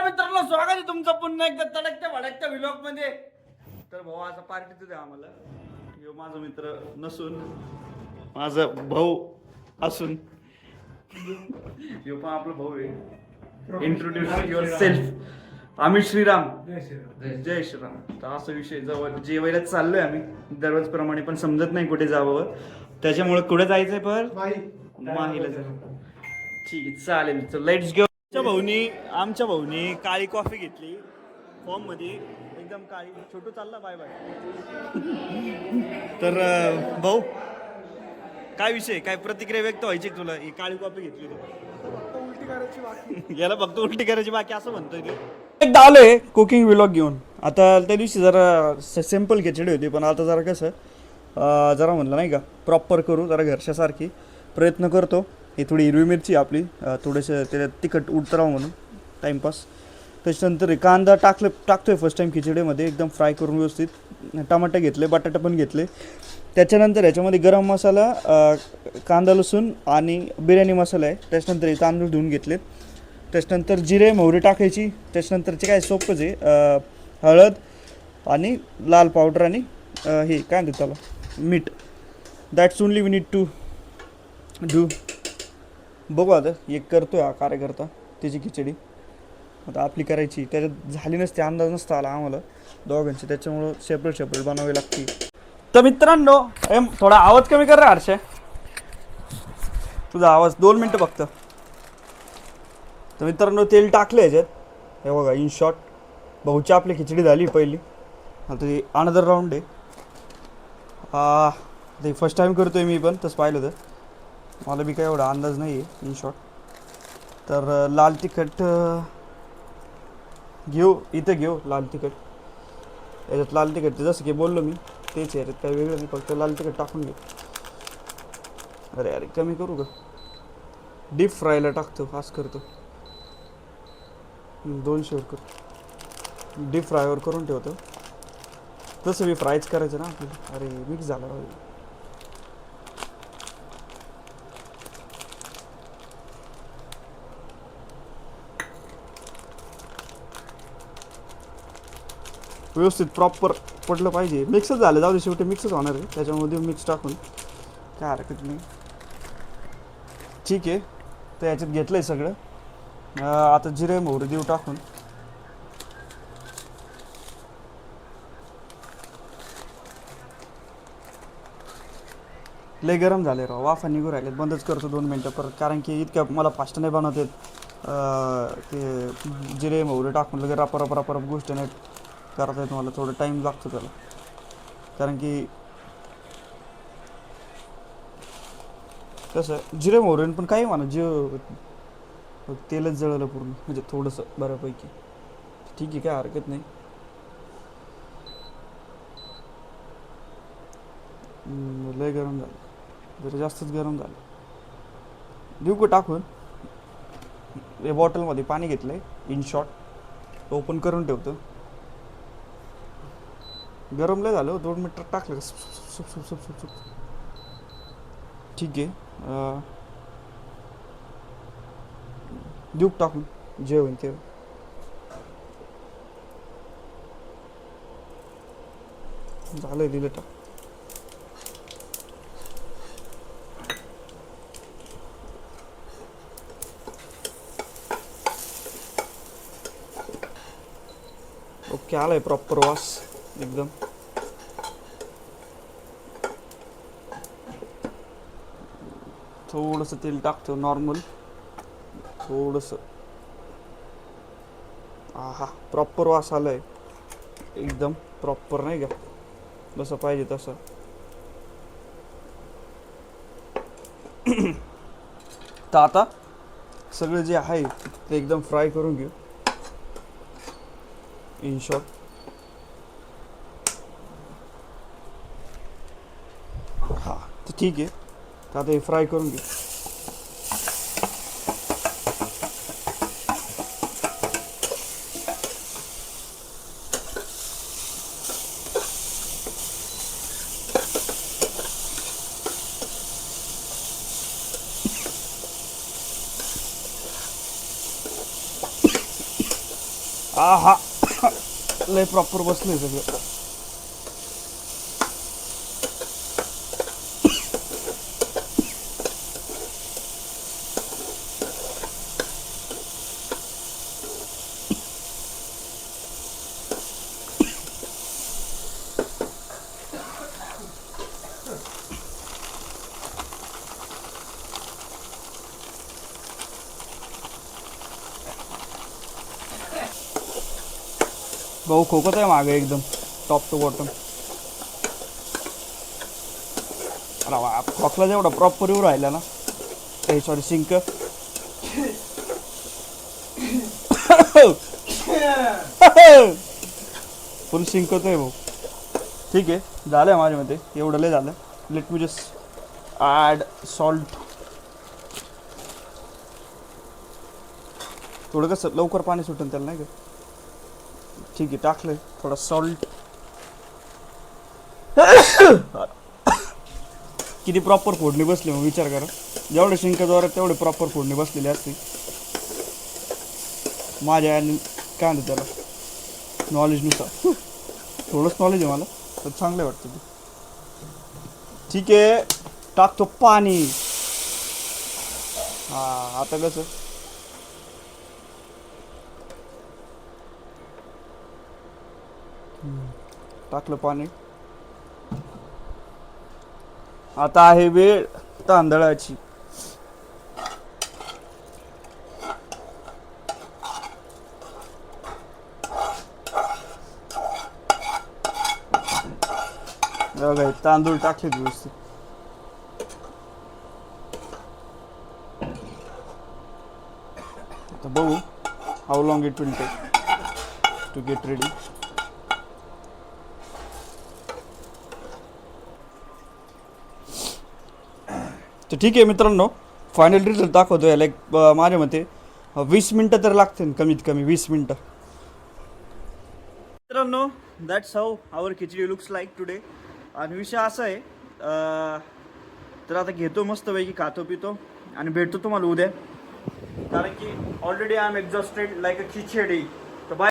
मित्रांनो स्वागत आहे तुमचं पुन्हा एकदा तडकत्या भडकत्या व्लॉग मध्ये. तर भाऊ आता पार्टी द्या आम्हाला. यो माझा मित्र नसून माझा भाऊ असून यो पण आपला भाऊ आहे. Introduce your self. आम्ही श्रीराम. जय श्रीराम. तर असा विषय जवळ जेवायला चाललोय आम्ही दररोज प्रमाणे, पण समजत नाही कुठे जावं. त्याच्यामुळे कुठे जायचंय पण माहीला जायचं. ठीक आहे चालेल. तर लेट्स गो. आमच्या भाऊनी काळी कॉफी घेतली फॉर्म मध्ये, एकदम काळी. छोटू चालला बाय बाय. तर भाऊ काय विषय, काय प्रतिक्रिया व्यक्त व्हायची तुला? ही काळी कॉफी घेतली याला फक्त उलटी करायची बाकी असं म्हणतोय ते. एकदा आलोय कुकिंग व्लॉग घेऊन. आता त्या दिवशी जरा सिम्पल खिचडी होती, पण आता जरा कसं जरा म्हणलं नाही का प्रॉपर करू जरा घरच्यासारखी. प्रयत्न करतो. ही थोडी हिरवी मिरची आपली थोडंसं त्याच्यात तिखट उडतं राहू म्हणून टाईमपास. त्याच्यानंतर कांदा टाकतोय फर्स्ट टाईम खिचडीमध्ये, एकदम फ्राय करून व्यवस्थित. टमाटे घेतले, बटाटे पण घेतले. त्याच्यानंतर याच्यामध्ये गरम मसाला, कांदा लसूण आणि बिर्याणी मसाला आहे. त्याच्यानंतर हे तांदूळ धुवून घेतलेत. त्याच्यानंतर जिरे मोहरी टाकायची. त्याच्यानंतरचे काय सोपंच आहे, हळद आणि लाल पावडर आणि हे काय म्हणतात त्याला मीठ. That's only we need to do. बघू आता एक करतोय हा कार्यकर्ता त्याची खिचडी. आता आपली करायची, त्याच्यात झाली नसते, अंदाज नसता आला आम्हाला दोघांची, त्याच्यामुळं सेपरेट बनवावी लागते. तर मित्रांनो थोडा आवाज कमी कर रे हर्षा, तुझा आवाज 2 मिनटं फक्त. तर मित्रांनो तेल टाकलं याच्यात, हे बघा इन शॉर्ट. भाऊची आपली खिचडी झाली पहिली. आता ते अनदर राऊंड आहे. ते फर्स्ट टाईम करतोय मी पण, तसं पाहिलं तर मला बी काय एवढा अंदाज नाही आहे इन शॉर्ट. तर लाल तिखट घेऊ लाल तिखट. याच्यात लाल तिखट जसं की बोललो मी तेच आहे, याच्यात काही वेगळं नाही, फक्त लाल तिखट टाकून घे. अरे कमी करू का? डीप फ्रायला टाकतो, असं करतो. 200 कर, डीप फ्रायवर करून ठेवतो. तसं मी फ्रायच करायचं ना आपल्याला. अरे मिक्स झाला. व्यवस्थित प्रॉपर पडलं पाहिजे. मिक्सच झालं, जाऊ दे, शेवटी मिक्सच होणार आहे. त्याच्यामध्ये मिक्स टाकून काय हरकत नाही. ठीक आहे. तर याच्यात घेतलं आहे सगळं. आता जिरे मोहरी देऊ टाकून. लय गरम झाले राव, वाफा निघू राहिले. बंदच करतो 2 मिनटं परत, कारण की इतक्या मला फास्ट नाही बनवत येत. ते जिरे मोहरी टाकून लगे रपा गोष्ट नाही करता येत मला. थोडं टाईम लागतो त्याला, कारण की कसं जिरे मोहरीन पण काही म्हणा तेलच जळलं पूर्ण, म्हणजे थोडंसं बऱ्यापैकी. ठीक आहे, काय हरकत नाही. लय गरम झालं, जरा जास्तच गरम झालं. देऊ का टाकून? हे बॉटलमध्ये पाणी घेतलं आहे इन शॉर्ट, ओपन करून ठेवतो. गरम लय झालं, 2 मिनटं टाकलं सुप. ठीक आहे. देऊ टाकून, जे होईल ते. झालं, दिलं टाक. ओके, आलाय प्रॉपर वास एकदम. थोडंसं तेल टाकतो नॉर्मल, थोडंसं. आहा, प्रॉपर वास आलाय एकदम प्रॉपर, नाही का जसं पाहिजे तसं. तर आता सगळं जे आहे ते एकदम फ्राय करून घेऊ इन शॉर्ट. हां, तर ठीक आहे. तर आता हे फ्राय करून घेऊ. आहा लय प्रॉपर बसलंय सगळं. भाऊ खोकत आहे मागे एकदम टॉप टू बॉटम. अरे वा, खोकला जेवढा प्रॉपर येऊ राहिला ना. Sorry sink. फुल सिंक होतोय भाऊ. ठीक आहे झालं आहे माझ्या मते एवढं लय झालं. Let me just add salt. थोडं कसं लवकर पाणी सुटेल त्याला नाही का. ठीक आहे टाकलंय थोडा सॉल्ट. किती प्रॉपर फोडणी बसली मग विचार करा. जेवढे शिंकाद्वारे तेवढे प्रॉपर फोडणी बसलेली असते माझ्या काय म्हणतात त्याला नॉलेजनुसार. थोडंच नॉलेज आहे मला तर चांगलं वाटतं ते. ठीक आहे टाकतो पाणी. हां आता कसं टाकलं पाणी. आता आहे वेळ तांदळाची. बघा तांदूळ टाकले व्यवस्थित. आता बघू how long it will take to get ready. तर ठीक आहे मित्रांनो फायनल रिझल्ट दाखवतोय. लाईक माझ्या मते 20 मिनटं तर लागतील कमीत कमी 20 मिनटं. मित्रांनो that's how our khichdi looks like today. आणि विषय असा आहे तर आता घेतो मस्तपैकी खातो पितो आणि भेटतो तुम्हाला उद्या. कारण की already I am exhausted like a khichdi.